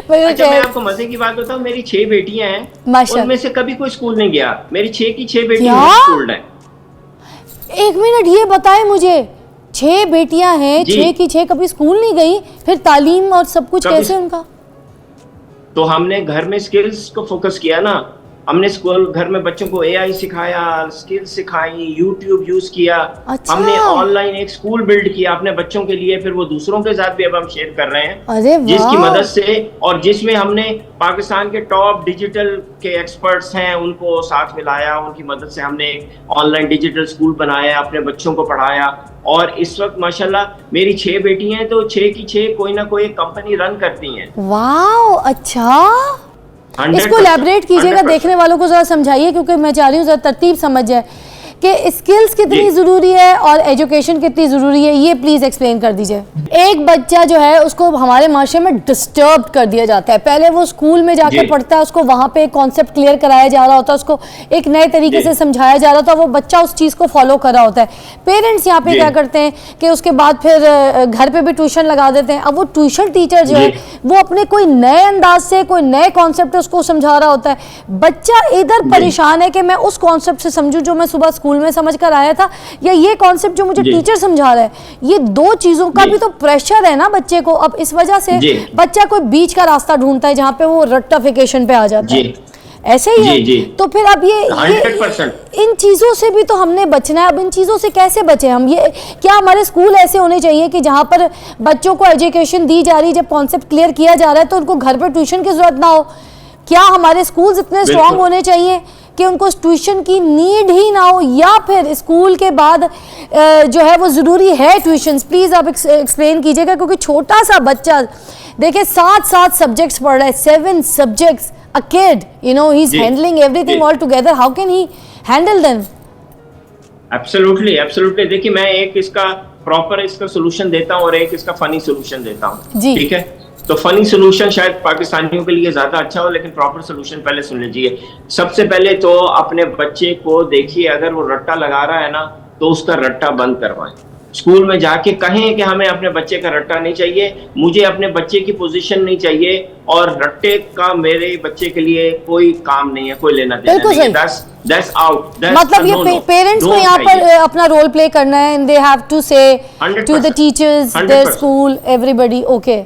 अच्छा मैं आपको मजे की बात बताऊं, मेरी 6 बेटियां हैं, उनमें से कभी कोई स्कूल नहीं गया। मेरी 6 की 6 बेटियां स्कूल है। एक मिनट, ये बताए मुझे, 6 बेटियां हैं, 6 की 6 कभी स्कूल नहीं गई, फिर तालीम और सब कुछ कैसे उनका? तो हमने घर में स्किल्स को फोकस किया ना। हमने स्कूल घर में बच्चों को एआई सिखाया, स्किल्स सिखाई, यूट्यूब यूज किया। अच्छा। हमने ऑनलाइन एक स्कूल बिल्ड किया अपने बच्चों के लिए, फिर वो दूसरों के साथ भी अब हम शेयर कर रहे हैं। अरे वाह। जिसकी मदद से और जिसमें हमने पाकिस्तान के टॉप डिजिटल के एक्सपर्ट्स हैं उनको साथ मिलाया, उनकी मदद से हमने ऑनलाइन डिजिटल स्कूल बनाया, अपने बच्चों को पढ़ाया। और इस वक्त माशाल्लाह मेरी 6 बेटी हैं, तो 6 की 6 कोई ना कोई कंपनी रन करती हैं। वाह, अच्छा। इसको इलैबोरेट कीजिएगा, देखने वालों को जरा समझाइए, क्योंकि मैं चाह रही हूँ जरा तरतीब समझ जाए कि स्किल्स कितनी ज़रूरी है और एजुकेशन कितनी ज़रूरी है, ये प्लीज़ एक्सप्लेन कर दीजिए। एक बच्चा जो है उसको हमारे माशरे में डिस्टर्ब कर दिया जाता है। पहले वो स्कूल में जाकर पढ़ता है, उसको वहाँ पे एक कॉन्सेप्ट क्लियर कराया जा रहा होता है, उसको एक नए तरीके से समझाया जा रहा होता है, वो बच्चा उस चीज़ को फॉलो कर रहा होता है। पेरेंट्स यहाँ पे क्या करते हैं कि उसके बाद फिर घर पे भी ट्यूशन लगा देते हैं। अब वो ट्यूशन टीचर जो है वो अपने कोई नए अंदाज से कोई नए कॉन्सेप्ट उसको समझा रहा होता है। बच्चा इधर परेशान है कि मैं उस कॉन्सेप्ट से समझूं जो मैं सुबह स्कूल में समझ कर आया था, या ये कॉन्सेप्ट जो मुझे टीचर समझा रहा है। ये दो चीजों का भी तो प्रेशर है ना बच्चे को। अब इस वजह से बच्चा कोई बीच का रास्ता ढूंढता है जहां पे वो रट्टाफिकेशन पे आ जाता है। ऐसे ही है। तो फिर अब ये इन चीजों से भी तो हमने बचना है। अब इन चीजों से कैसे बचे हम? ये क्या हमारे स्कूल ऐसे होने चाहिए कि जहां पर बच्चों को एजुकेशन दी जा रही है, जब कॉन्सेप्ट क्लियर किया जा रहा है तो उनको घर पर ट्यूशन की जरूरत ना हो? क्या हमारे स्कूल्स इतने स्ट्रांग होने चाहिए कि उनको ट्यूशन की नीड ही ना हो, या फिर स्कूल के बाद जो है वो ज़रूरी है ट्यूशन? प्लीज़ आप एक्सप्लेन कीजिएगा, क्योंकि छोटा सा बच्चा देखिए 7 सब्जेक्ट्स पढ़ रहा है, 7 subjects, a kid, you know, he's handling everything all together. How can he handle them? Absolutely. देखिए मैं एक इसका प्रॉपर इसका सोल्यूशन देता हूँ और एक इसका फनी सोल्यूशन देता हूँ। ठीक है, तो फनी सोल्यूशन शायद पाकिस्तानियों के लिए ज्यादा अच्छा हो, लेकिन प्रॉपर सोल्यूशन पहले सुन लीजिए। सबसे पहले तो अपने बच्चे को देखिए, अगर वो रट्टा लगा रहा है ना तो उसका रट्टा बंद करवाएं। स्कूल में जाके कहें कि हमें अपने बच्चे का रट्टा नहीं चाहिए, मुझे अपने बच्चे की पोजीशन नहीं चाहिए, और रट्टे का मेरे बच्चे के लिए कोई काम नहीं है, कोई लेना देना नहीं है। That's out. मतलब ये पेरेंट्स को यहाँ पर अपना रोल प्ले करना है, and they have to say to the teachers, their school, everybody, okay.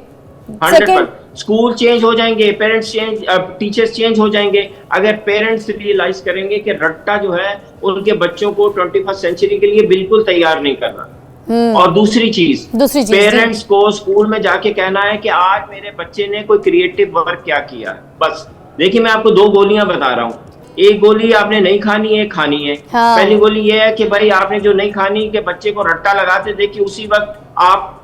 100%. School change हो जाएंगे, पेरेंट्स चेंज, टीचर्स चेंज हो जाएंगे अगर पेरेंट्स रियलाइज करेंगे कि रट्टा जो है उनके बच्चों को 21st सेंचुरी के लिए बिल्कुल तैयार नहीं करना। और दूसरी चीज पेरेंट्स को स्कूल में जाके कहना है कि आज मेरे बच्चे ने कोई क्रिएटिव वर्क क्या किया। बस देखिए मैं आपको 2 गोलियां बता रहा हूँ, एक गोली आपने नहीं खानी है, खानी है। पहली गोली ये है कि भाई आपने जो नहीं खानी के बच्चे को रट्टा लगाते देखिए उसी वक्त आप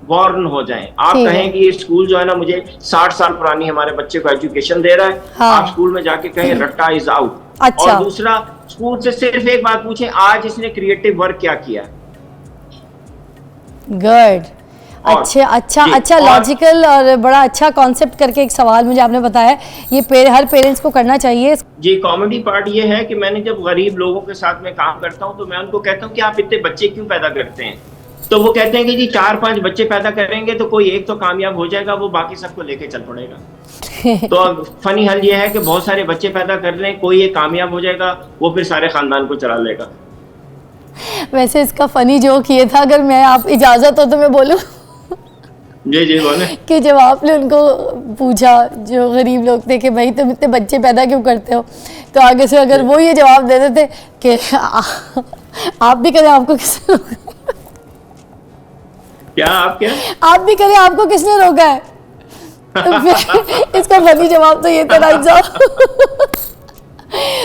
वार्न हो जाएं। आप कहें कि ये स्कूल जो है ना मुझे 60 साल पुरानी हमारे बच्चे को एजुकेशन दे रहा है। आप स्कूल में जाके कहें रट्टा इज आउट। अच्छा। और दूसरा, स्कूल से सिर्फ एक बात पूछें, आज इसने क्रिएटिव वर्क क्या किया। गुड। अच्छा लॉजिकल और बड़ा अच्छा कॉन्सेप्ट करके एक सवाल मुझे आपने बताया, ये हर पेरेंट्स को करना चाहिए। जी, कॉमेडी पार्ट ये है कि मैंने जब गरीब लोगों के साथ में काम करता हूँ तो मैं उनको कहता हूँ कि आप इतने बच्चे क्यों पैदा करते हैं, तो वो कहते हैं कि जी 4-5 बच्चे पैदा करेंगे तो कोई एक तो कामयाब हो जाएगा, वो बाकी सबको लेके चल पड़ेगा। तो अब फनी हल ये है कि बहुत सारे बच्चे पैदा कर रहे हैं, कोई एक कामयाब हो जाएगा, वो फिर सारे खानदान को चला लेगा। वैसे इसका फनी जोक ये था, अगर मैं आप इजाजत हो तो मैं बोलूं जी बोले कि जब आपने उनको पूछा जो गरीब लोग थे कि भाई तुम इतने बच्चे पैदा क्यों करते हो, तो आगे से अगर वो ये जवाब दे देते कि आप भी करें आपको किसने आप भी करें आपको किसने रोका है, तो फिर इसका फनी जवाब तो ये था राइट साहब।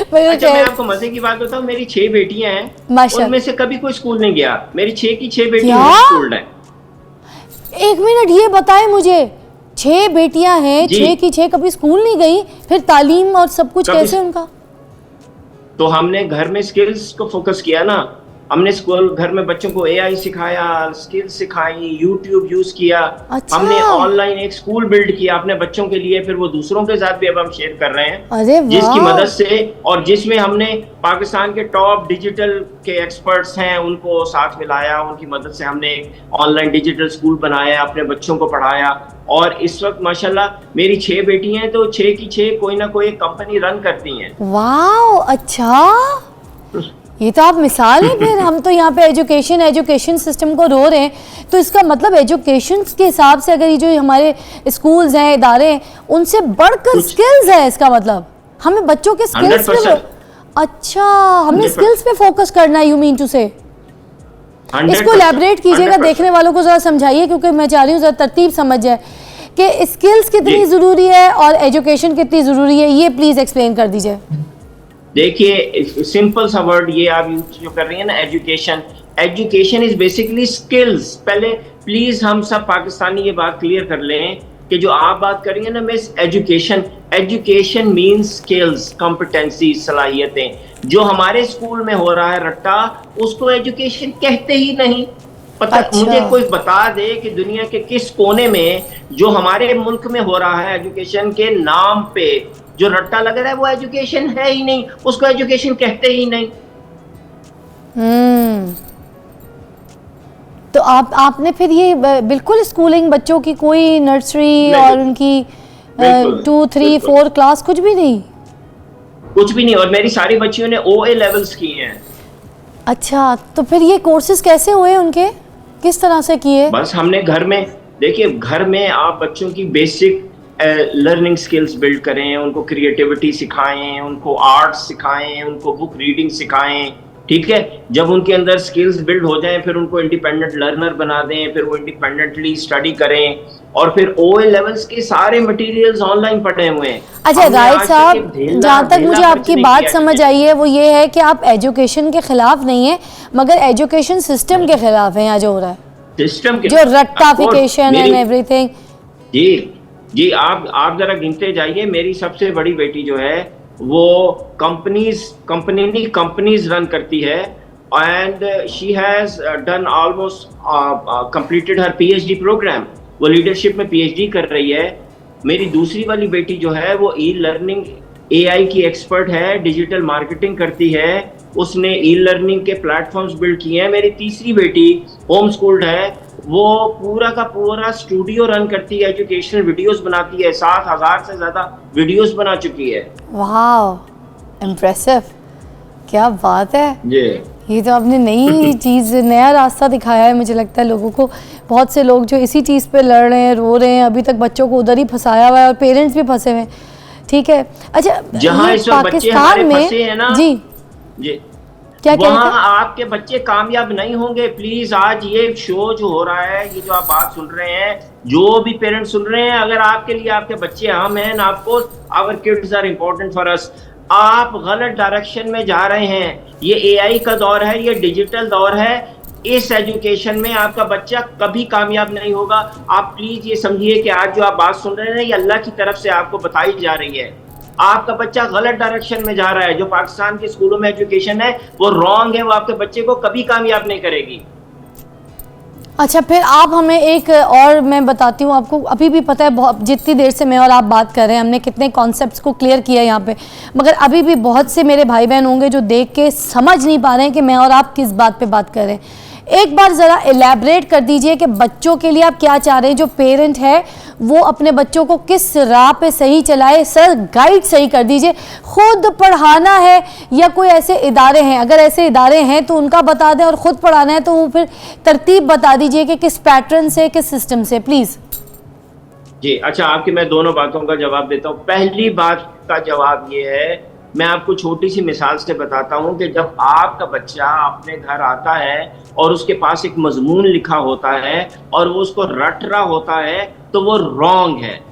अच्छा मैं आपको मजे की बात बताऊं, मेरी 6 बेटियां हैं, उनमें से कभी कोई स्कूल नहीं गया। मेरी 6 की 6 बेटियां स्कूल है। एक मिनट, ये बताए मुझे, 6 बेटियां हैं, 6 की 6 कभी स्कूल नहीं गई, फिर तालीम और सब कुछ कैसे उनका? तो हमने घर में स्किल्स को फोकस किया ना। हमने स्कूल घर में बच्चों को एआई सिखाया, स्किल सिखाई, यूट्यूब यूज किया। अच्छा। हमने ऑनलाइन एक स्कूल बिल्ड किया अपने बच्चों के लिए, फिर वो दूसरों के साथ भी अब हम शेयर कर रहे हैं। अरे वाह। जिसकी मदद से और जिसमें हमने पाकिस्तान के टॉप डिजिटल के एक्सपर्ट्स हैं उनको साथ मिलाया, उनकी मदद से हमने ऑनलाइन डिजिटल स्कूल बनाया, अपने बच्चों को पढ़ाया। और इस वक्त माशाल्लाह मेरी 6 बेटी हैं, तो 6 की 6 कोई ना कोई कंपनी रन करती हैं। वाह, अच्छा, ये तो आप मिसाल है। फिर हम तो यहाँ पे एजुकेशन सिस्टम को रो रहे हैं, तो इसका मतलब एजुकेशन के हिसाब से अगर ये जो हमारे स्कूल्स हैं, इदारे हैं, उनसे बढ़कर स्किल्स है, इसका मतलब हमें बच्चों के स्किल्स पे, अच्छा, हमने स्किल्स पे फोकस करना है, यू मीन टू से। इसको इलैबोरेट कीजिएगा, देखने वालों को जरा समझाइए, क्योंकि मैं चाह रही हूँ जरा तरतीब समझ जाए कि स्किल्स कितनी जरूरी है और एजुकेशन कितनी जरूरी है, ये प्लीज एक्सप्लेन कर दीजिए। देखिए, सिंपल सा वर्ड ये आप यूज जो कर रही है ना, education. Education is basically skills. पहले प्लीज हम सब पाकिस्तानी ये बात क्लियर कर लें कि जो आप बात कर रही है ना miss, education means skills, competency, सलाहियतें। जो हमारे स्कूल में हो रहा है रट्टा, उसको एजुकेशन कहते ही नहीं। पता मुझे कोई बता दे कि दुनिया के किस कोने में जो हमारे मुल्क में हो रहा है एजुकेशन के नाम पे जो रट्टा लग रहा है वो एजुकेशन है ही नहीं, उसको एजुकेशन कहते ही नहीं। तो आपने फिर ये बिल्कुल स्कूलिंग बच्चों की कोई नर्सरी और उनकी 2, 3, 4 क्लास कुछ भी नहीं? कुछ भी नहीं, और मेरी सारी बच्चियों ने OA लेवल्स किए हैं। अच्छा, तो फिर ये कोर्सेज कैसे हुए उनके, किस तरह से किए? बस हमने घर में, देखिए घर में आप बच्चों की बेसिक लर्निंग स्किल्स बिल्ड करें, उनको क्रिएटिविटी सिखाएं, उनको आर्ट सिखाएं, उनको बुक रीडिंग सिखाएं, ठीक है। जब उनके अंदर स्किल्स बिल्ड हो जाएं, फिर उनको इंडिपेंडेंट लर्नर बना दें, फिर वो इंडिपेंडेंटली स्टडी करें, और फिर OA लेवल्स के सारे मटेरियल्स ऑनलाइन पड़े हुए हैं। अच्छा राइट साहब, जहाँ तक मुझे आपकी बात समझ आई है वो ये है कि आप एजुकेशन के खिलाफ नहीं है, मगर एजुकेशन सिस्टम के खिलाफ है यहाँ जो हो रहा है, सिस्टम के जो रट्टाफिकेशन एंड एवरीथिंग। जी आप जरा गिनते जाइए। मेरी सबसे बड़ी बेटी जो है वो कंपनीज रन करती है, and she has done almost completed her PhD प्रोग्राम। वो लीडरशिप में PhD कर रही है। मेरी दूसरी वाली बेटी जो है वो लर्निंग AI की एक्सपर्ट है, डिजिटल मार्केटिंग करती है, उसने लर्निंग के प्लेटफॉर्म्स बिल्ड किए हैं। मेरी तीसरी बेटी होम स्कूल्ड है, वो पूरा का पूरा स्टूडियो रन करती है, एजुकेशनल वीडियोस बनाती है, 7,000 से ज्यादा वीडियोस बना चुकी है। वाह, इम्प्रेसिव, क्या बात है जी। ये तो आपने नई चीज़, नया रास्ता दिखाया है मुझे लगता है लोगों को। बहुत से लोग जो इसी चीज़ पे लड़ रहे हैं, रो रहे हैं, अभी तक बच्चों को उधर ही फंसाया हुआ है और पेरेंट्स भी फंसे हुए हैं, ठीक है। अच्छा, जहाँ इस वक्त बच्चे हमारे फंसे हैं ना, जी क्या वहाँ आपके बच्चे कामयाब नहीं होंगे। प्लीज आज ये शो जो हो रहा है, ये जो आप बात सुन रहे हैं, जो भी पेरेंट्स सुन रहे हैं, अगर आपके लिए आपके बच्चे अहम हैं ना, आपको our kids are important for us, आप गलत डायरेक्शन में जा रहे हैं। ये AI का दौर है, ये डिजिटल दौर है। इस एजुकेशन में आपका बच्चा कभी कामयाब नहीं होगा। आप प्लीज ये समझिए कि आज जो आप बात सुन रहे हैं ये अल्लाह की तरफ से आपको बताई जा रही है। आपका बच्चा गलत डायरेक्शन में जा रहा है। जो पाकिस्तान के स्कूलों में एजुकेशन है वो रॉन्ग है, वो आपके बच्चे को कभी कामयाब नहीं करेगी। अच्छा, फिर आप हमें एक और मैं बताती हूँ आपको, अभी भी पता है बहुत, जितनी देर से मैं और आप बात कर रहे हैं हमने कितने कॉन्सेप्ट्स को क्लियर किया यहाँ पे, मगर अभी भी बहुत से मेरे भाई बहन होंगे जो देख के समझ नहीं पा रहे हैं कि मैं और आप किस बात पे बात कर रहे हैं। एक बार ज़रा एलैबोरेट कर दीजिए कि बच्चों के लिए आप क्या चाह रहे हैं, जो पेरेंट है वो अपने बच्चों को किस राह पे सही चलाए। सर गाइड सही कर दीजिए, खुद पढ़ाना है या कोई ऐसे इदारे हैं, अगर ऐसे इदारे हैं तो उनका बता दें, और ख़ुद पढ़ाना है तो वो फिर तरतीब बता दीजिए कि किस पैटर्न से, किस सिस्टम से, प्लीज़। जी अच्छा, आपकी मैं दोनों बातों का जवाब देता हूँ। पहली बात का जवाब ये है, मैं आपको छोटी सी मिसाल से बताता हूँ कि जब आपका बच्चा अपने घर आता है और उसके पास एक मजमून लिखा होता है और वो उसको रट रहा होता है, तो वो रॉन्ग है।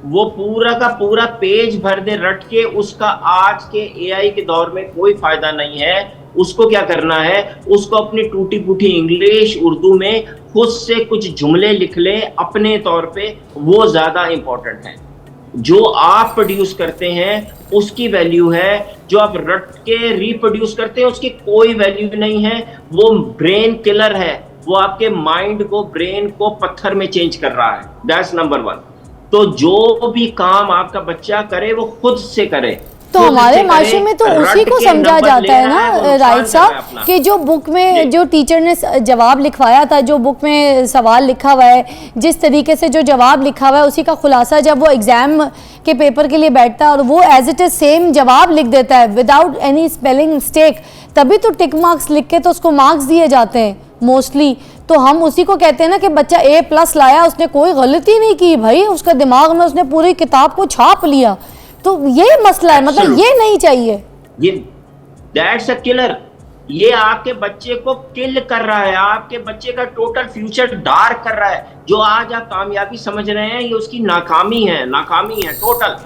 वो पूरा का पूरा पेज भर दे रट के, उसका आज के AI के दौर में कोई फायदा नहीं है। उसको क्या करना है, उसको अपनी टूटी फूटी इंग्लिश उर्दू में खुद से कुछ जुमले लिख ले अपने तौर पे, वो ज्यादा इंपॉर्टेंट है। जो आप प्रोड्यूस करते हैं उसकी वैल्यू है, जो आप रट के रिप्रोड्यूस करते हैं उसकी कोई वैल्यू नहीं है। वो ब्रेन किलर है, वो आपके माइंड को, ब्रेन को पत्थर में चेंज कर रहा है। That's number 1। तो जो भी काम आपका बच्चा करे वो खुद से करे। तो हमारे माशरे में तो उसी को समझा जाता है ना राइट साहब, कि जो बुक में जो टीचर ने जवाब लिखवाया था, जो बुक में सवाल लिखा हुआ है, जिस तरीके से जो जवाब लिखा हुआ है उसी का खुलासा जब वो एग्जाम के पेपर के लिए बैठता है और वो एज इट इज सेम जवाब लिख देता है विदाउट एनी स्पेलिंग मिस्टेक, तभी तो टिक मार्क्स लिख के तो उसको मार्क्स दिए जाते हैं मोस्टली। तो हम उसी को कहते हैं ना कि बच्चा A+ लाया, उसने कोई गलती नहीं की भाई, उसका दिमाग में उसने पूरी किताब को छाप लिया। तो ये मसला है, मतलब ये नहीं चाहिए। ये दैट्स अ किलर। ये आपके बच्चे को किल कर रहा है, आपके बच्चे का टोटल फ्यूचर डार्क कर रहा है। जो आज आप कामयाबी समझ रहे हैं ये उसकी नाकामी है, नाकामी है टोटल।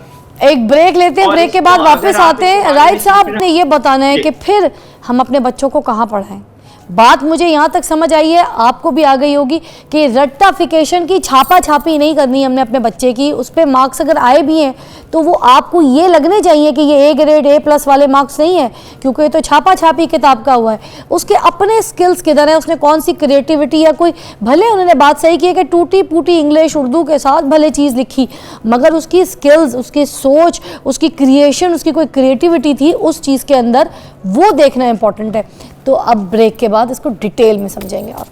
एक ब्रेक लेते हैं, ब्रेक के बाद वापस आते हैं। राइट साहब ने ये बताना है कि फिर हम अपने बच्चों को कहाँ पढ़ाएं। बात मुझे यहाँ तक समझ आई है, आपको भी आ गई होगी कि रट्टाफिकेशन की छापा छापी नहीं करनी हमने अपने बच्चे की। उस पर मार्क्स अगर आए भी हैं तो वो आपको ये लगने चाहिए कि ये A ग्रेड A+ वाले मार्क्स नहीं है, क्योंकि ये तो छापा छापी किताब का हुआ है। उसके अपने स्किल्स किधर है, उसने कौन सी क्रिएटिविटी या कोई, भले उन्होंने बात सही की है कि टूटी फूटी इंग्लिश उर्दू के साथ भले चीज़ लिखी, मगर उसकी स्किल्स, उसकी सोच, उसकी क्रिएशन, उसकी कोई क्रिएटिविटी थी उस चीज़ के अंदर, वो देखना इंपॉर्टेंट है। तो अब ब्रेक के बाद इसको डिटेल में समझेंगे आप।